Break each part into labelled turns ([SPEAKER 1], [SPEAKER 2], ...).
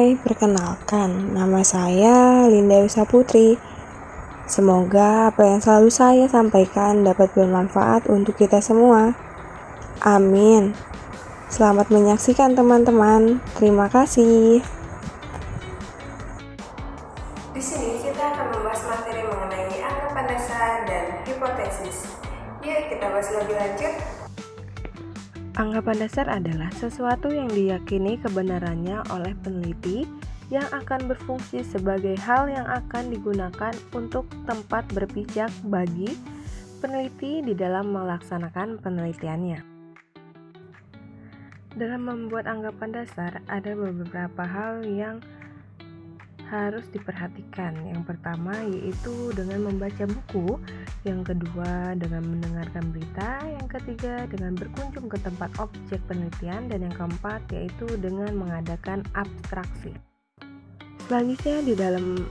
[SPEAKER 1] Hai, perkenalkan, nama saya Linda Yusa Putri. Semoga apa yang selalu saya sampaikan dapat bermanfaat untuk kita semua. Amin. Selamat menyaksikan teman-teman. Terima kasih.
[SPEAKER 2] Di sini kita akan membahas materi mengenai anggapan dasar dan hipotesis. Yuk kita bahas lebih lanjut.
[SPEAKER 3] Anggapan dasar adalah sesuatu yang diyakini kebenarannya oleh peneliti yang akan berfungsi sebagai hal yang akan digunakan untuk tempat berpijak bagi peneliti di dalam melaksanakan penelitiannya. Dalam membuat anggapan dasar, ada beberapa hal yang harus diperhatikan. Yang pertama yaitu dengan membaca buku, yang kedua dengan mendengarkan berita, yang ketiga dengan berkunjung ke tempat objek penelitian, dan yang keempat yaitu dengan mengadakan abstraksi. Selanjutnya di dalam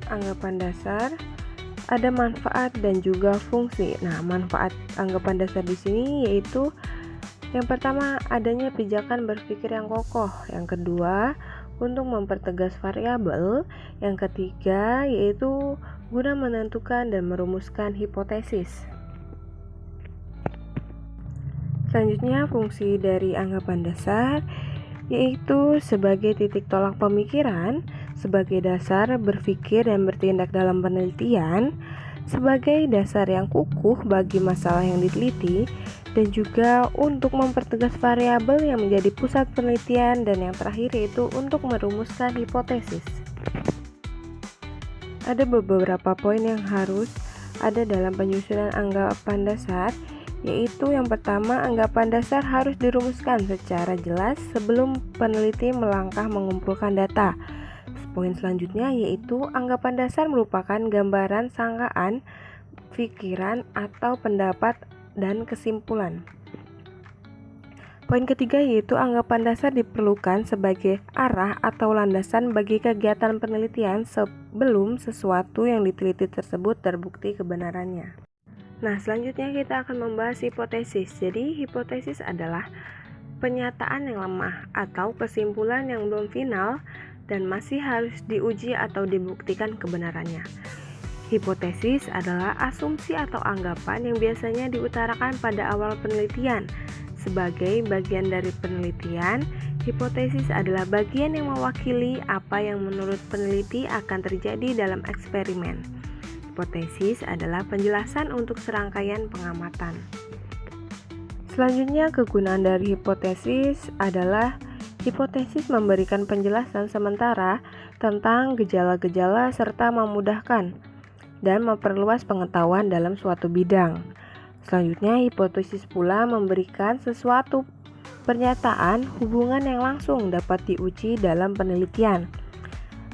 [SPEAKER 3] anggapan dasar ada manfaat dan juga fungsi. Nah, manfaat anggapan dasar di sini yaitu yang pertama adanya pijakan berpikir yang kokoh, yang kedua untuk mempertegas variabel, yang ketiga yaitu guna menentukan dan merumuskan hipotesis. Selanjutnya fungsi dari anggapan dasar yaitu sebagai titik tolak pemikiran, sebagai dasar berpikir dan bertindak dalam penelitian, sebagai dasar yang kukuh bagi masalah yang diteliti, dan juga untuk mempertegas variabel yang menjadi pusat penelitian, dan yang terakhir yaitu untuk merumuskan hipotesis. Ada beberapa poin yang harus ada dalam penyusunan anggapan dasar, yaitu yang pertama, anggapan dasar harus dirumuskan secara jelas sebelum peneliti melangkah mengumpulkan data. Poin selanjutnya yaitu anggapan dasar merupakan gambaran sangkaan, pikiran, atau pendapat dan kesimpulan. Poin ketiga yaitu anggapan dasar diperlukan sebagai arah atau landasan bagi kegiatan penelitian sebelum sesuatu yang diteliti tersebut terbukti kebenarannya. Nah, selanjutnya kita akan membahas hipotesis. Jadi, hipotesis adalah pernyataan yang lemah atau kesimpulan yang belum final dan masih harus diuji atau dibuktikan kebenarannya. Hipotesis adalah asumsi atau anggapan yang biasanya diutarakan pada awal penelitian. Sebagai bagian dari penelitian, hipotesis adalah bagian yang mewakili apa yang menurut peneliti akan terjadi dalam eksperimen. Hipotesis adalah penjelasan untuk serangkaian pengamatan. Selanjutnya, kegunaan dari hipotesis adalah hipotesis memberikan penjelasan sementara tentang gejala-gejala serta memudahkan dan memperluas pengetahuan dalam suatu bidang. Selanjutnya, hipotesis pula memberikan sesuatu pernyataan hubungan yang langsung dapat diuji dalam penelitian.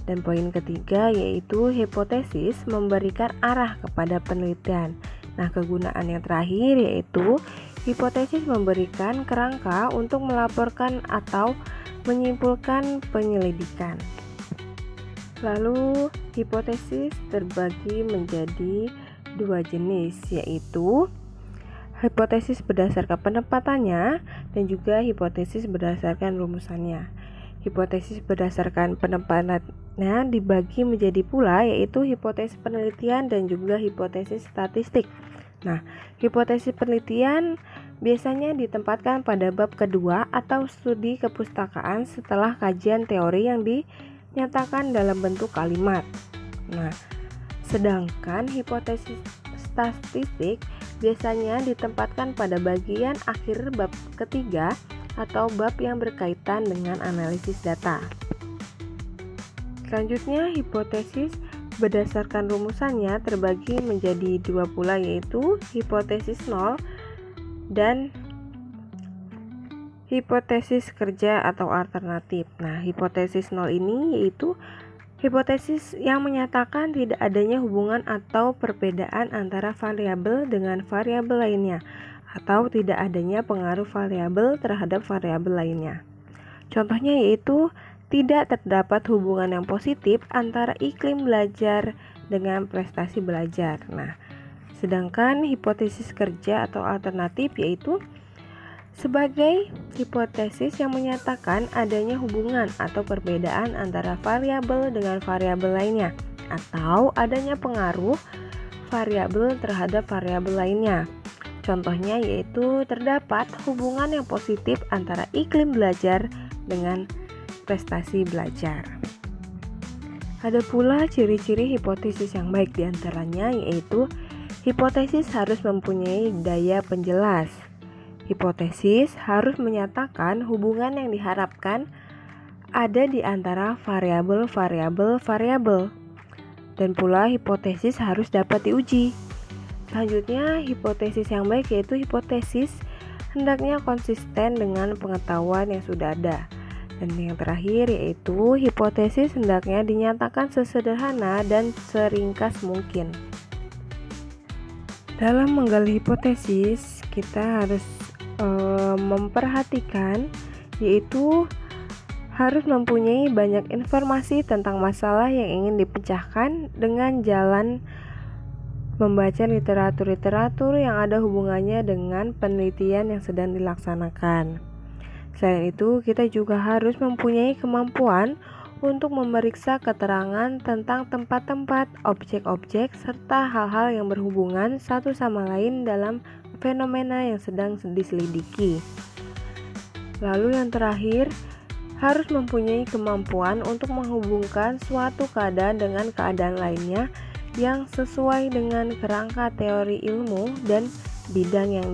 [SPEAKER 3] Dan poin ketiga yaitu hipotesis memberikan arah kepada penelitian. Nah, kegunaan yang terakhir yaitu hipotesis memberikan kerangka untuk melaporkan atau menyimpulkan penyelidikan. Lalu, hipotesis terbagi menjadi dua jenis, yaitu hipotesis berdasarkan penempatannya dan juga hipotesis berdasarkan rumusannya. Hipotesis berdasarkan penempatannya dibagi menjadi pula yaitu hipotesis penelitian dan juga hipotesis statistik. Nah, hipotesis penelitian biasanya ditempatkan pada bab kedua atau studi kepustakaan setelah kajian teori yang dinyatakan dalam bentuk kalimat. Nah, sedangkan hipotesis statistik biasanya ditempatkan pada bagian akhir bab ketiga atau bab yang berkaitan dengan analisis data. Selanjutnya, hipotesis berdasarkan rumusannya terbagi menjadi dua pula yaitu hipotesis nol dan hipotesis kerja atau alternatif. Nah, hipotesis nol ini yaitu hipotesis yang menyatakan tidak adanya hubungan atau perbedaan antara variabel dengan variabel lainnya atau tidak adanya pengaruh variabel terhadap variabel lainnya. Contohnya yaitu tidak terdapat hubungan yang positif antara iklim belajar dengan prestasi belajar. Nah, sedangkan hipotesis kerja atau alternatif yaitu sebagai hipotesis yang menyatakan adanya hubungan atau perbedaan antara variabel dengan variabel lainnya, atau adanya pengaruh variabel terhadap variabel lainnya. Contohnya yaitu terdapat hubungan yang positif antara iklim belajar dengan prestasi belajar. Ada pula ciri-ciri hipotesis yang baik diantaranya yaitu hipotesis harus mempunyai daya penjelas. Hipotesis harus menyatakan hubungan yang diharapkan ada di antara variabel-variabel. Dan pula hipotesis harus dapat diuji. Selanjutnya, hipotesis yang baik yaitu hipotesis hendaknya konsisten dengan pengetahuan yang sudah ada. Dan yang terakhir yaitu hipotesis hendaknya dinyatakan sesederhana dan seringkas mungkin. Dalam menggali hipotesis, kita harus memperhatikan yaitu harus mempunyai banyak informasi tentang masalah yang ingin dipecahkan dengan jalan membaca literatur-literatur yang ada hubungannya dengan penelitian yang sedang dilaksanakan. Selain itu, kita juga harus mempunyai kemampuan untuk memeriksa keterangan tentang tempat-tempat, objek-objek, serta hal-hal yang berhubungan satu sama lain dalam fenomena yang sedang diselidiki. Lalu yang terakhir, harus mempunyai kemampuan untuk menghubungkan suatu keadaan dengan keadaan lainnya yang sesuai dengan kerangka teori ilmu dan bidang yang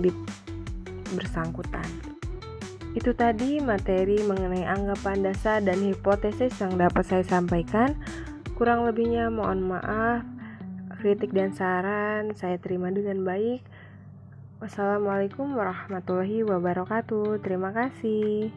[SPEAKER 3] bersangkutan. Itu tadi materi mengenai anggapan dasar dan hipotesis yang dapat saya sampaikan. Kurang lebihnya mohon maaf. Kritik dan saran saya terima dengan baik. Wassalamualaikum warahmatullahi wabarakatuh. Terima kasih.